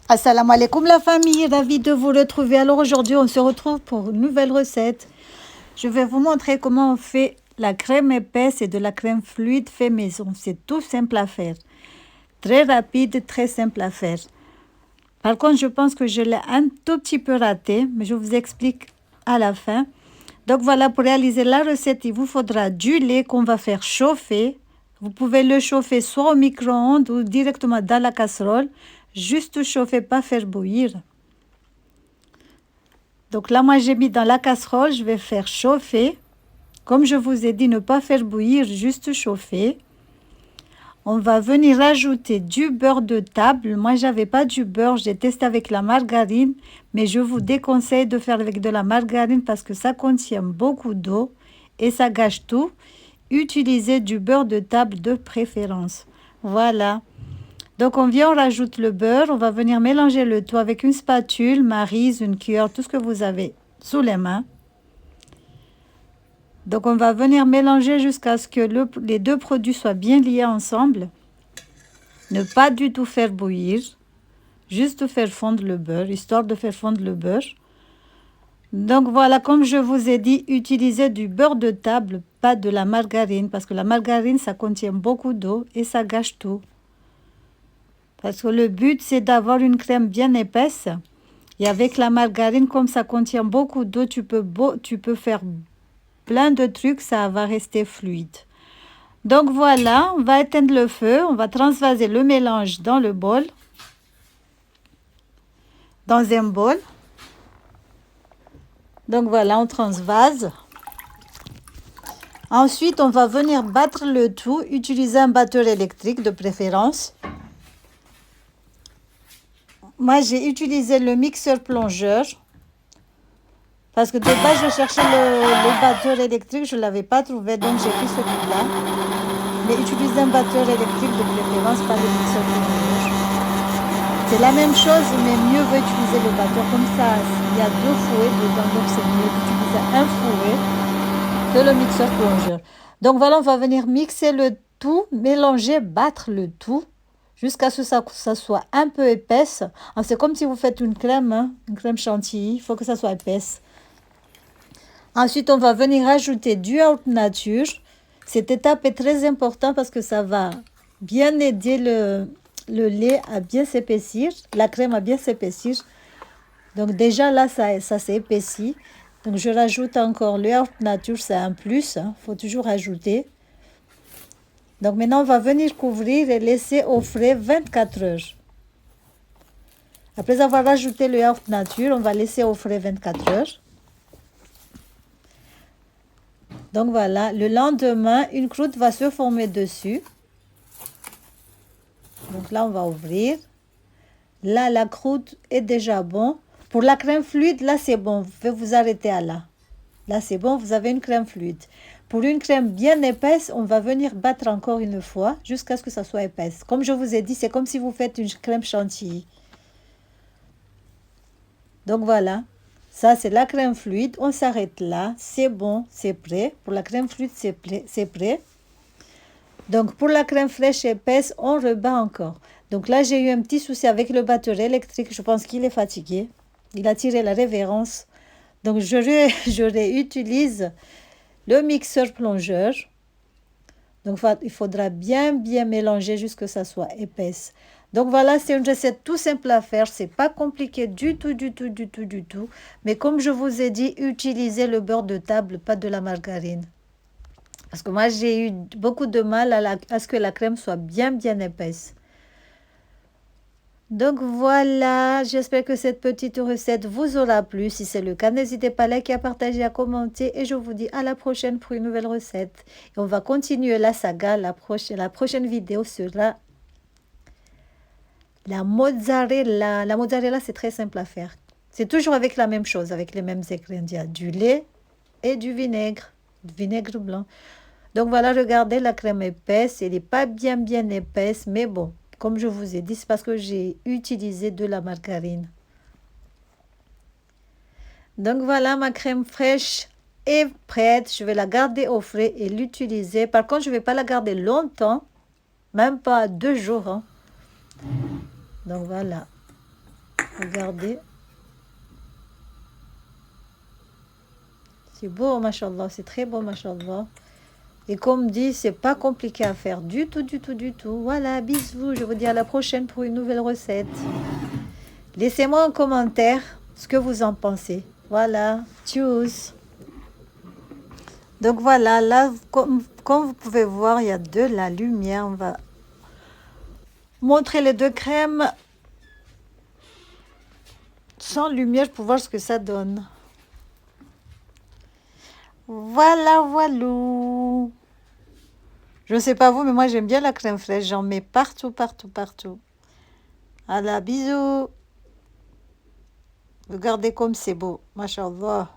Assalamu alaikum la famille, ravie de vous retrouver. Alors aujourd'hui on se retrouve pour une nouvelle recette. Je vais vous montrer comment on fait la crème épaisse et de la crème fluide fait maison. C'est tout simple à faire. Très rapide, très simple à faire. Par contre je pense que je l'ai un tout petit peu raté, mais je vous explique à la fin. Donc voilà, pour réaliser la recette, il vous faudra du lait qu'on va faire chauffer. Vous pouvez le chauffer soit au micro-ondes ou directement dans la casserole. Juste chauffer, pas faire bouillir. Donc là, moi, j'ai mis dans la casserole, je vais faire chauffer. Comme je vous ai dit, ne pas faire bouillir, juste chauffer. On va venir ajouter du beurre de table. Moi, j'avais pas du beurre, j'ai testé avec la margarine, mais je vous déconseille de faire avec de la margarine parce que ça contient beaucoup d'eau et ça gâche tout. Utilisez du beurre de table de préférence. Voilà. Donc on vient, on rajoute le beurre, on va venir mélanger le tout avec une spatule, maryse, une cuillère, tout ce que vous avez sous les mains. Donc on va venir mélanger jusqu'à ce que les deux produits soient bien liés ensemble. Ne pas du tout faire bouillir, juste faire fondre le beurre, histoire de faire fondre le beurre. Donc voilà, comme je vous ai dit, utilisez du beurre de table, pas de la margarine, parce que la margarine, ça contient beaucoup d'eau et ça gâche tout. Parce que le but, c'est d'avoir une crème bien épaisse. Et avec la margarine, comme ça contient beaucoup d'eau, tu peux faire plein de trucs, ça va rester fluide. Donc voilà, on va éteindre le feu, on va transvaser le mélange dans le bol. Dans un bol. Donc voilà, on transvase. Ensuite, on va venir battre le tout, utiliser un batteur électrique de préférence. Moi, j'ai utilisé le mixeur plongeur. Parce que de base, je cherchais le batteur électrique, je ne l'avais pas trouvé, donc j'ai pris celui-là. Mais utilisez un batteur électrique de préférence, pas le mixeur plongeur. C'est la même chose, mais mieux vaut utiliser le batteur. Comme ça, il y a deux fouets dedans, donc c'est mieux d'utiliser un fouet que le mixeur plongeur. Donc voilà, on va venir mixer le tout, mélanger, battre le tout jusqu'à ce que ça soit un peu épaisse. C'est comme si vous faites une crème chantilly, il faut que ça soit épaisse. Ensuite, on va venir ajouter du yaourt nature. Cette étape est très importante parce que ça va bien aider le lait à bien s'épaissir, la crème à bien s'épaissir. Donc déjà là, ça s'est épaissi. Donc je rajoute encore le yaourt nature, c'est un plus, faut toujours ajouter. Donc maintenant, on va venir couvrir et laisser au frais 24 heures. Après avoir rajouté le yaourt nature, on va laisser au frais 24 heures. Donc voilà, le lendemain, une croûte va se former dessus. Donc là, on va ouvrir. Là, la croûte est déjà bon. Pour la crème fluide, là, c'est bon. Vous pouvez vous arrêter à là. Là, c'est bon, vous avez une crème fluide. Pour une crème bien épaisse, on va venir battre encore une fois jusqu'à ce que ça soit épaisse. Comme je vous ai dit, c'est comme si vous faites une crème chantilly. Donc voilà. Ça, c'est la crème fluide. On s'arrête là. C'est bon, c'est prêt. Pour la crème fluide, c'est prêt. Donc, pour la crème fraîche épaisse, on rebat encore. Donc là, j'ai eu un petit souci avec le batteur électrique. Je pense qu'il est fatigué. Il a tiré la révérence. Donc, je réutilise le mixeur plongeur. Donc, il faudra bien mélanger jusqu'à ce que ça soit épaisse. Donc voilà, c'est une recette tout simple à faire, c'est pas compliqué du tout. Mais comme je vous ai dit, utilisez le beurre de table, pas de la margarine. Parce que moi, j'ai eu beaucoup de mal à ce que la crème soit bien épaisse. Donc voilà, j'espère que cette petite recette vous aura plu. Si c'est le cas, n'hésitez pas à liker, à partager, à commenter. Et je vous dis à la prochaine pour une nouvelle recette. Et on va continuer la saga. La prochaine vidéo sera la mozzarella. La mozzarella, c'est très simple à faire. C'est toujours avec la même chose, avec les mêmes ingrédients. Du lait et du vinaigre blanc. Donc voilà, regardez la crème épaisse. Elle n'est pas bien épaisse, mais bon, comme je vous ai dit, c'est parce que j'ai utilisé de la margarine. Donc voilà, ma crème fraîche est prête. Je vais la garder au frais et l'utiliser. Par contre, je ne vais pas la garder longtemps, même pas 2 jours. Donc voilà. Regardez. C'est beau, machallah. C'est très beau, machallah. Et comme dit, c'est pas compliqué à faire du tout, du tout, du tout. Voilà, bisous. Je vous dis à la prochaine pour une nouvelle recette. Laissez-moi en commentaire ce que vous en pensez. Voilà, tchuss. Donc voilà, là, comme vous pouvez voir, il y a de la lumière. On va montrer les deux crèmes sans lumière pour voir ce que ça donne. Voilà, voilà. Je ne sais pas vous, mais moi j'aime bien la crème fraîche. J'en mets partout, partout, partout. Voilà, bisous. Regardez comme c'est beau. Machallah.